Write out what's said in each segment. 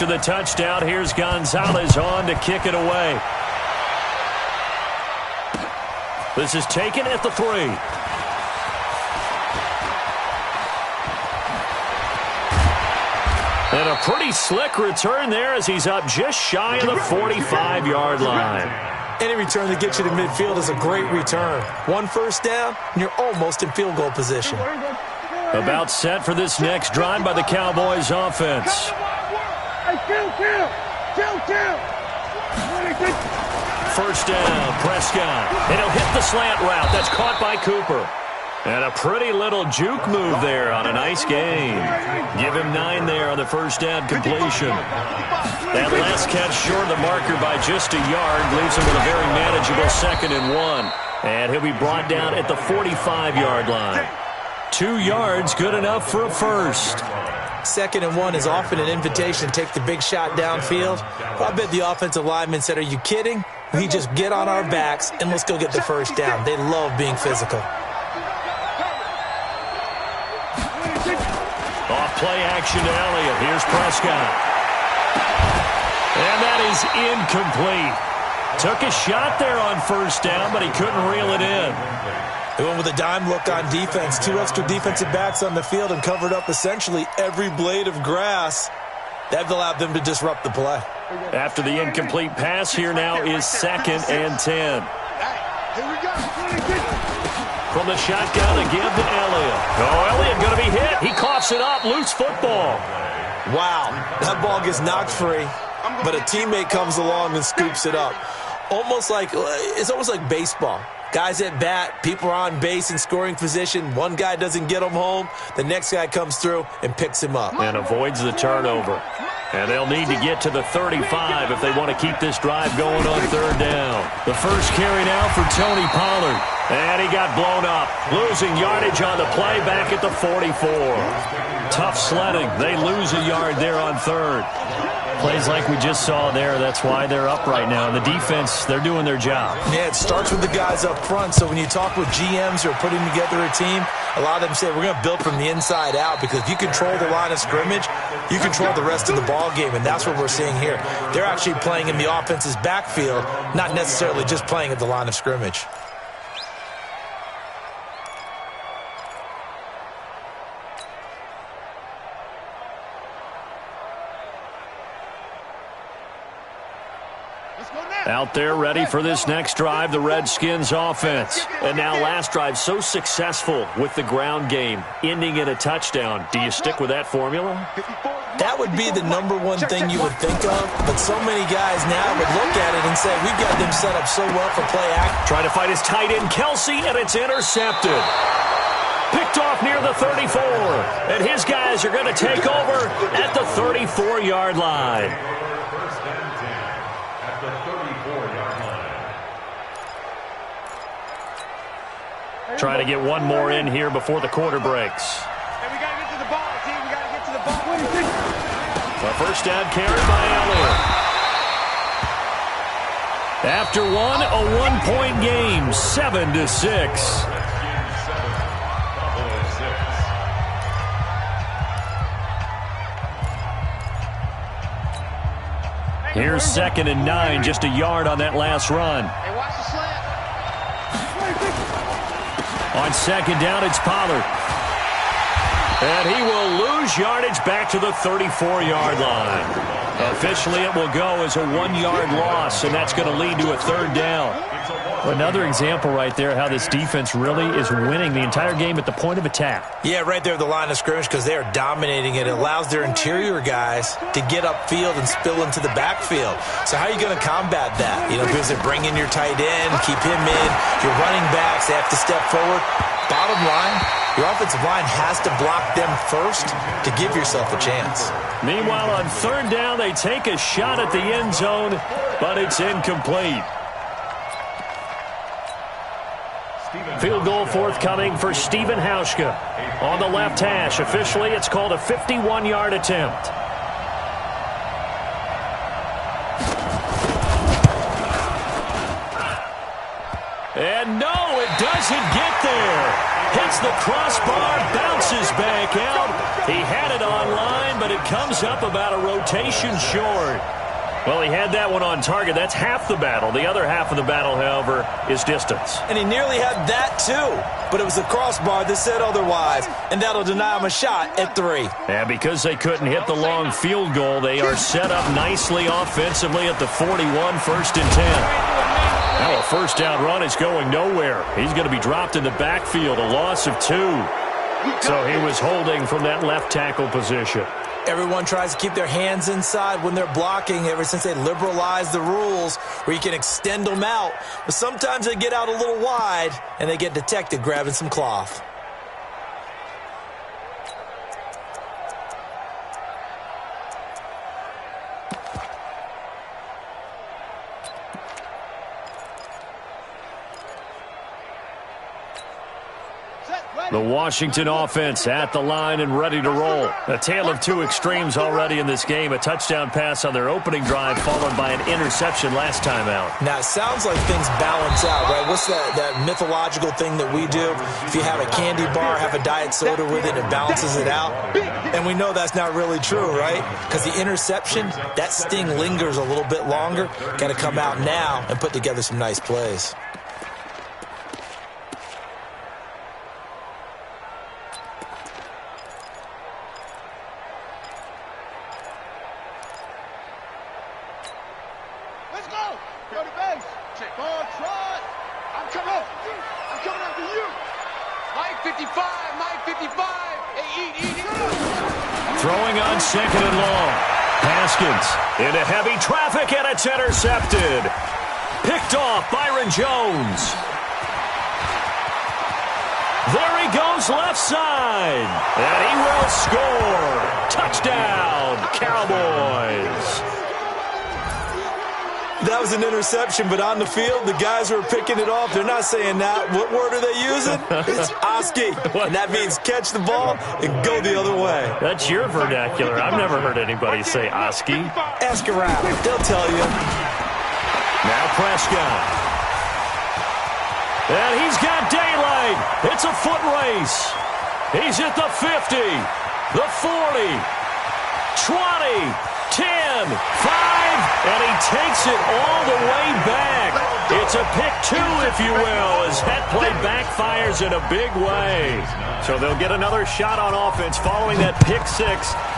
After the touchdown, here's Gonzalez on to kick it away. This is taken at the 3. And a pretty slick return there as he's up just shy of the 45-yard line. Any return that gets you to midfield is a great return. 1 first down, and you're almost in field goal position. About set for this next drive by the Cowboys offense. First down, Prescott. And he'll hit the slant route. That's caught by Cooper. And a pretty little juke move there on a nice game. Give him 9 there on the first down completion. That last catch short of the marker by just a yard leaves him with a very manageable 2nd and 1. And he'll be brought down at the 45-yard line. 2 yards, good enough for a first. 2nd and 1 is often an invitation to take the big shot downfield. Well, I bet the offensive lineman said, "Are you kidding? We just get on our backs and let's go get the first down." They love being physical. Off play action to Elliott. Here's Prescott. And that is incomplete. Took a shot there on first down, but he couldn't reel it in. They went with a dime look on defense. 2 extra defensive backs on the field and covered up essentially every blade of grass. That allowed them to disrupt the play. After the incomplete pass, here now is 2nd and 10. From the shotgun again to Elliott. Oh, Elliott going to be hit. He coughs it up. Loose football. Wow. That ball gets knocked free, but a teammate comes along and scoops it up. It's almost like baseball. Guys at bat, people are on base in scoring position. One guy doesn't get him home. The next guy comes through and picks him up. And avoids the turnover. And they'll need to get to the 35 if they want to keep this drive going on 3rd down. The first carry now for Tony Pollard. And he got blown up. Losing yardage on the play back at the 44. Tough sledding. They lose a yard there on 3rd. Plays like we just saw there. That's why they're up right now. And the defense, they're doing their job. Yeah, it starts with the guys up front. So when you talk with GMs who are putting together a team, a lot of them say we're going to build from the inside out, because if you control the line of scrimmage, you control the rest of the ball game, and that's what we're seeing here. They're actually playing in the offense's backfield, not necessarily just playing at the line of scrimmage. Out there ready for this next drive, the Redskins offense. And now last drive so successful with the ground game, ending in a touchdown. Do you stick with that formula? That would be the number one thing you would think of, but so many guys now would look at it and say, we've got them set up so well for play action. Trying to fight his tight end, Kelsey, and it's intercepted. Picked off near the 34, and his guys are going to take over at the 34-yard line. Trying to get one more in here before the quarter breaks. And we got to get to the ball, team. We got to get to the ball. A first down carry by Elliott. After one, a one-point game, 7-6. Here's 2nd and 9, just a yard on that last run. Hey, watch the slant. On 2nd down, it's Pollard. And he will lose yardage back to the 34-yard line. Officially, it will go as a 1-yard loss, and that's going to lead to a 3rd down. Another example right there how this defense really is winning the entire game at the point of attack. Yeah, right there at the line of scrimmage, because they are dominating it. It allows their interior guys to get upfield and spill into the backfield. So how are you going to combat that? Because they bring in your tight end, keep him in. Your running backs, they have to step forward. Bottom line, your offensive line has to block them first to give yourself a chance. Meanwhile, on 3rd down, they take a shot at the end zone, but it's incomplete. Field goal forthcoming for Stephen Hauschka. On the left hash, officially, it's called a 51-yard attempt. And no, it doesn't get there. Hits the crossbar, bounces back out. He had it online, but it comes up about a rotation short. Well, he had that one on target. That's half the battle. The other half of the battle, however, is distance. And he nearly had that, too. But it was the crossbar that said otherwise, and that'll deny him a shot at 3. And because they couldn't hit the long field goal, they are set up nicely offensively at the 41, 1st and 10. Now a first down run is going nowhere. He's going to be dropped in the backfield, a loss of 2. So he was holding from that left tackle position. Everyone tries to keep their hands inside when they're blocking ever since they liberalized the rules where you can extend them out. But sometimes they get out a little wide and they get detected grabbing some cloth. The Washington offense at the line and ready to roll. A tale of 2 extremes already in this game. A touchdown pass on their opening drive followed by an interception last time out. Now, it sounds like things balance out, right? What's that mythological thing that we do? If you have a candy bar, have a diet soda with it, it balances it out. And we know that's not really true, right? Because the interception, that sting lingers a little bit longer. Got to come out now and put together some nice plays. Throwing on 2nd and long. Haskins into heavy traffic, and it's intercepted. Picked off Byron Jones. There he goes left side. And he will score. Touchdown, Cowboys. That was an interception, but on the field, the guys who are picking it off, they're not saying that. What word are they using? It's Oski, and that means catch the ball and go the other way. That's your vernacular. I've never heard anybody say Oski. Ask around. They'll tell you. Now Prescott. And he's got daylight. It's a foot race. He's at the 50, the 40, 20, 10, 5, and he takes it all the way back. It's a pick 2, if you will, as that play backfires in a big way. So they'll get another shot on offense following that pick 6,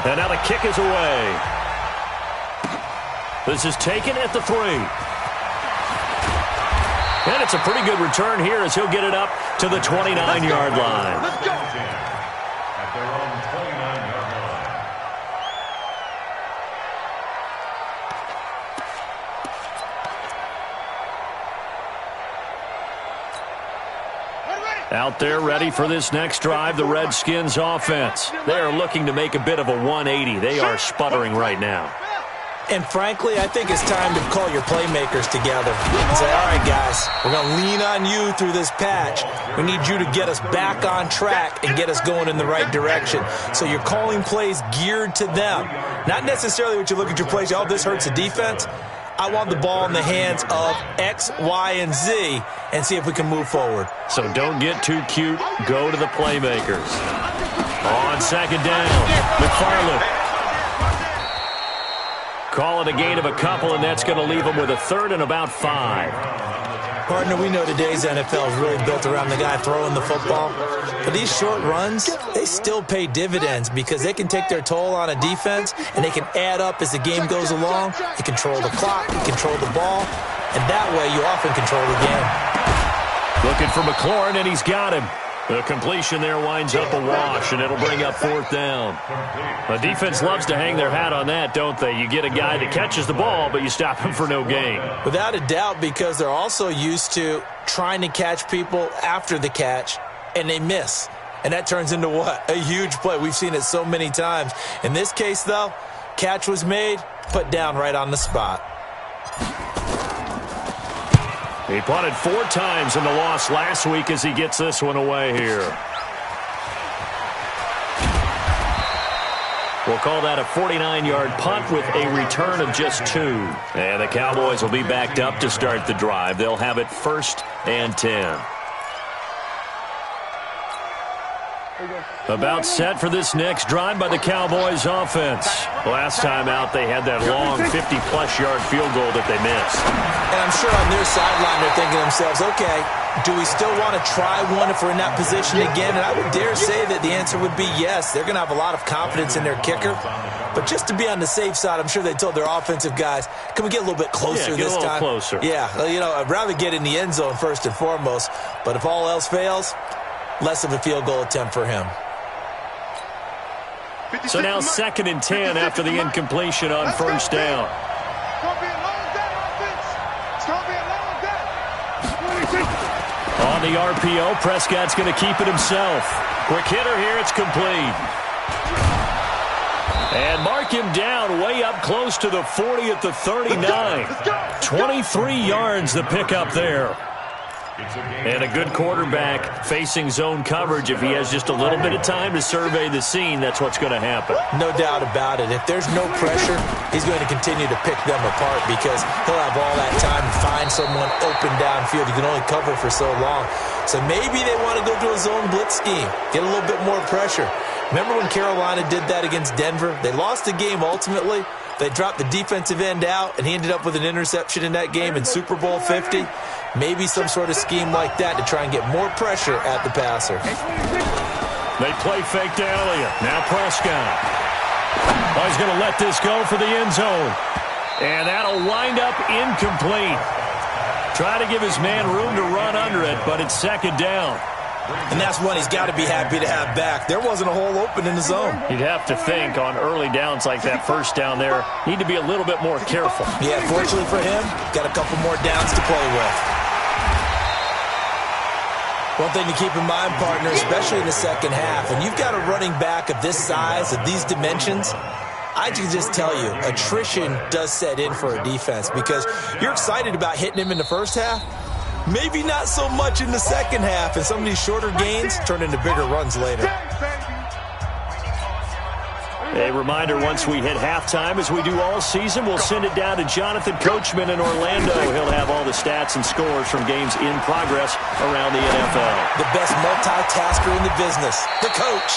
and now the kick is away. This is taken at the 3. And it's a pretty good return here as he'll get it up to the 29-yard line. Let's go. Out there ready for this next drive, the Redskins offense. They are looking to make a bit of a 180. They are sputtering right now. And frankly, I think it's time to call your playmakers together and say, all right, guys, we're going to lean on you through this patch. We need you to get us back on track and get us going in the right direction. So you're calling plays geared to them. Not necessarily what you look at your plays, oh, this hurts the defense. I want the ball in the hands of X, Y, and Z and see if we can move forward. So don't get too cute. Go to the playmakers. On 2nd down, McFarland. Call it a gain of a couple, and that's going to leave them with a 3rd and about 5. Partner, we know today's NFL is really built around the guy throwing the football. But these short runs, they still pay dividends because they can take their toll on a defense, and they can add up as the game goes along. You control the clock, you control the ball, and that way you often control the game. Looking for McLaurin, and he's got him. The completion there winds up a wash, and it'll bring up 4th down. The defense loves to hang their hat on that, don't they? You get a guy that catches the ball, but you stop him for no gain. Without a doubt, because they're also used to trying to catch people after the catch, and they miss. And that turns into what? A huge play. We've seen it so many times. In this case, though, catch was made, put down right on the spot. He punted 4 times in the loss last week as he gets this one away here. We'll call that a 49-yard punt with a return of just 2. And the Cowboys will be backed up to start the drive. They'll have it 1st and 10. About set for this next drive by the Cowboys offense. Last time out, they had that long 50-plus yard field goal that they missed. And I'm sure on their sideline they're thinking to themselves, okay, do we still want to try one if we're in that position again? And I would dare say that the answer would be yes. They're going to have a lot of confidence in their kicker. But just to be on the safe side, I'm sure they told their offensive guys, can we get a little bit closer this time? Closer. Yeah, I'd rather get in the end zone first and foremost. But if all else fails, less of a field goal attempt for him. So now 2nd and 10 after the incompletion on 1st down. On the RPO, Prescott's going to keep it himself. Quick hitter here, it's complete. And mark him down way up close to the 40 at the 39. 23 yards the pickup there. And a good quarterback facing zone coverage. If he has just a little bit of time to survey the scene, that's what's going to happen. No doubt about it. If there's no pressure, he's going to continue to pick them apart because he'll have all that time to find someone open downfield. You can only cover for so long. So maybe they want to go to a zone blitz scheme, get a little bit more pressure. Remember when Carolina did that against Denver? They lost the game ultimately. They dropped the defensive end out, and he ended up with an interception in that game in Super Bowl 50. Maybe some sort of scheme like that to try and get more pressure at the passer. They play fake to Elliott. Now Prescott. Oh, he's going to let this go for the end zone. And that'll wind up incomplete. Try to give his man room to run under it, but it's 2nd down. And that's one he's got to be happy to have back. There wasn't a hole open in the zone. You'd have to think on early downs like that 1st down there, need to be a little bit more careful. Yeah, fortunately for him, got a couple more downs to play with. One thing to keep in mind, partner, especially in the second half, when you've got a running back of this size, of these dimensions, I can just tell you, attrition does set in for a defense because you're excited about hitting him in the first half. Maybe not so much in the second half, and some of these shorter gains turn into bigger runs later. A reminder, once we hit halftime, as we do all season, we'll send it down to Jonathan Coachman in Orlando. He'll have all the stats and scores from games in progress around the NFL. The best multitasker in the business, the coach.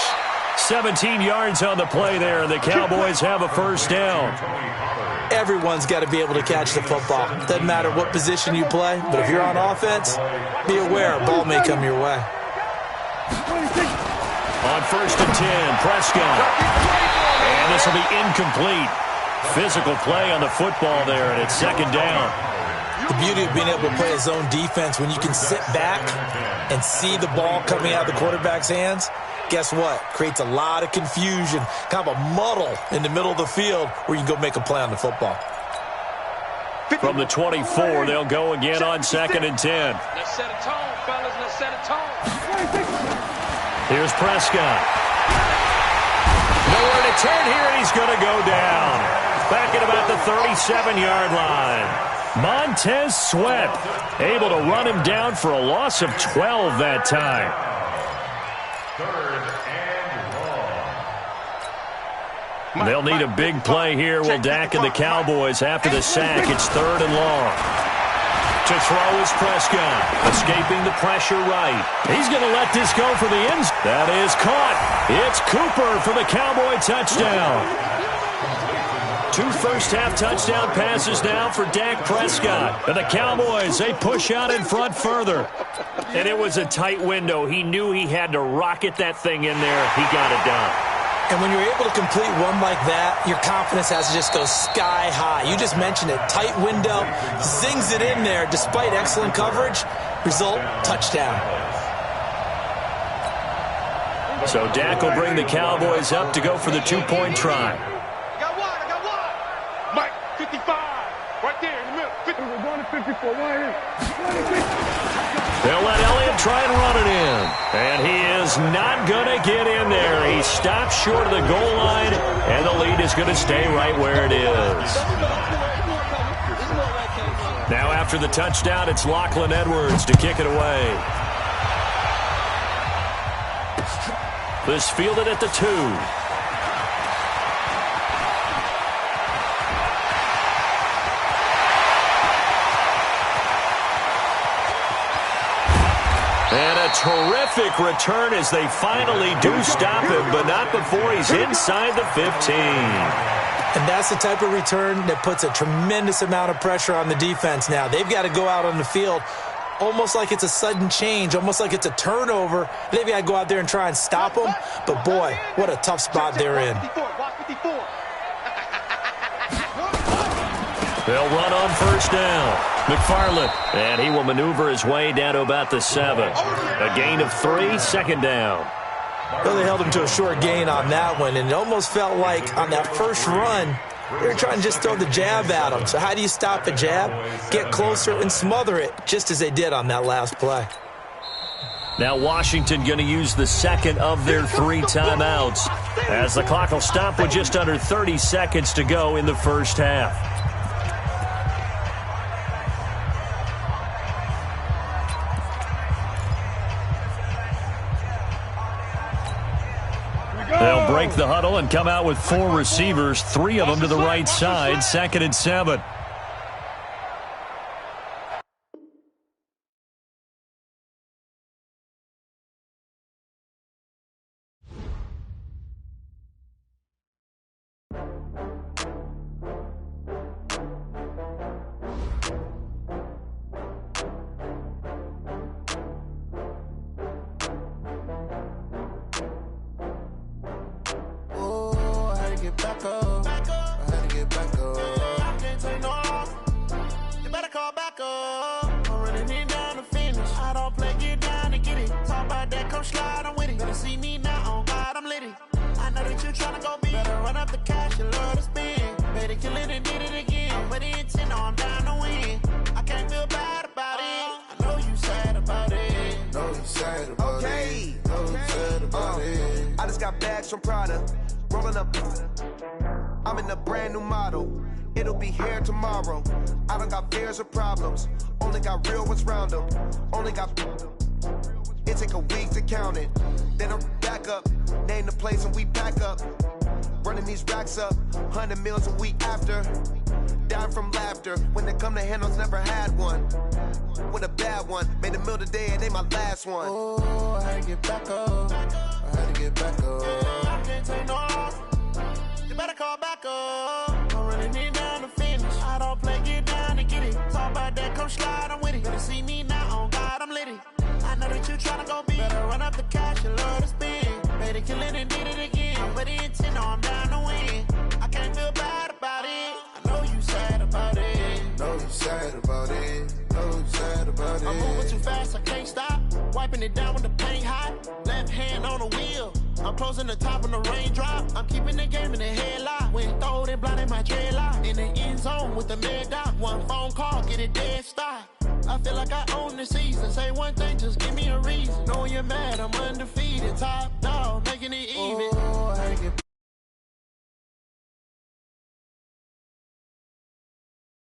17 yards on the play there, and the Cowboys have a 1st down. Everyone's got to be able to catch the football. Doesn't matter what position you play, but if you're on offense, be aware a ball may come your way. On 1st and 10, Prescott. And this will be incomplete. Physical play on the football there, and it's 2nd down. The beauty of being able to play a zone defense when you can sit back and see the ball coming out of the quarterback's hands, guess what? Creates a lot of confusion, kind of a muddle in the middle of the field where you can go make a play on the football. From the 24, they'll go again on 2nd and 10. Let's set a tone, fellas. Let's set a tone. Here's Prescott. Nowhere to turn here, and he's going to go down. Back at about the 37-yard line. Montez Sweat able to run him down for a loss of 12 that time. 3rd and long. They'll need a big play here. Will Dak and the Cowboys after the sack. It's 3rd and long. To throw is Prescott, escaping the pressure right. He's going to let this go for the end. That is caught. It's Cooper for the Cowboy touchdown. 2 first-half touchdown passes now for Dak Prescott. And the Cowboys, they push out in front further. And it was a tight window. He knew he had to rocket that thing in there. He got it done. And when you're able to complete one like that, your confidence has to just go sky high. You just mentioned it. Tight window, zings it in there despite excellent coverage. Result, touchdown. So Dak will bring the Cowboys up to go for the 2-point try. I got one. Mike, 55. Right there in the middle. 50. We're going to 54. Right here. They'll let Elliott try and run it in. And he is not going to get in there. He stops short of the goal line, and the lead is going to stay right where it is. Now after the touchdown, it's Lachlan Edwards to kick it away. This fielded at the 2. a terrific return as they finally do stop him, but not before he's inside the 15. And that's the type of return that puts a tremendous amount of pressure on the defense now. They've got to go out on the field almost like it's a sudden change, almost like it's a turnover. They've got to go out there and try and stop them. But, boy, what a tough spot they're in. They'll run on first down. McFarland, and he will maneuver his way down to about the 7. A gain of 3, second down. Well, they held him to a short gain on that one, and it almost felt like on that first run, they were trying to just throw the jab at him. So how do you stop a jab? Get closer and smother it, just as they did on that last play. Now Washington going to use the second of their 3 timeouts, as the clock will stop with just under 30 seconds to go in the first half. They'll break the huddle and come out with 4 receivers, 3 of them to the right side, 2nd and 7. I'm in a brand new model. It'll be here tomorrow. I don't got fears or problems. Only got real ones round them. Only got... It take a week to count it. Then I'm back up. Name the place and we pack up. Running these racks up. 100 meals a week after. Dying from laughter. When they come to handles, never had one. With a bad one. Made a meal today and they my last one. Oh, I had to get back up. I had to get back up. I can't take no off. You better call back up. I'm running it down to finish. I don't play, get down and get it. Talk about that, come slide, I'm with it. Better see me now, on God, I'm litty. I know that you tryna go big. Better run up the cash, you love to spend. Made it, kill it, and did it again. But the intent, no, I'm down to win. I can't feel bad about it. I know you sad about it. Know you sad about it. Know you sad about it. I'm moving too fast, I can't stop. Wiping it down with the paint hot. Left hand on the wheel. I'm closing the top on the raindrop. I'm keeping the game in the headlock. When throwed and blinded my dreadlock. In the end zone with the mad dot. One phone call, get it dead stop. I feel like I own the season. Say one thing, just give me a reason. Knowing you're mad, I'm undefeated. Top dog.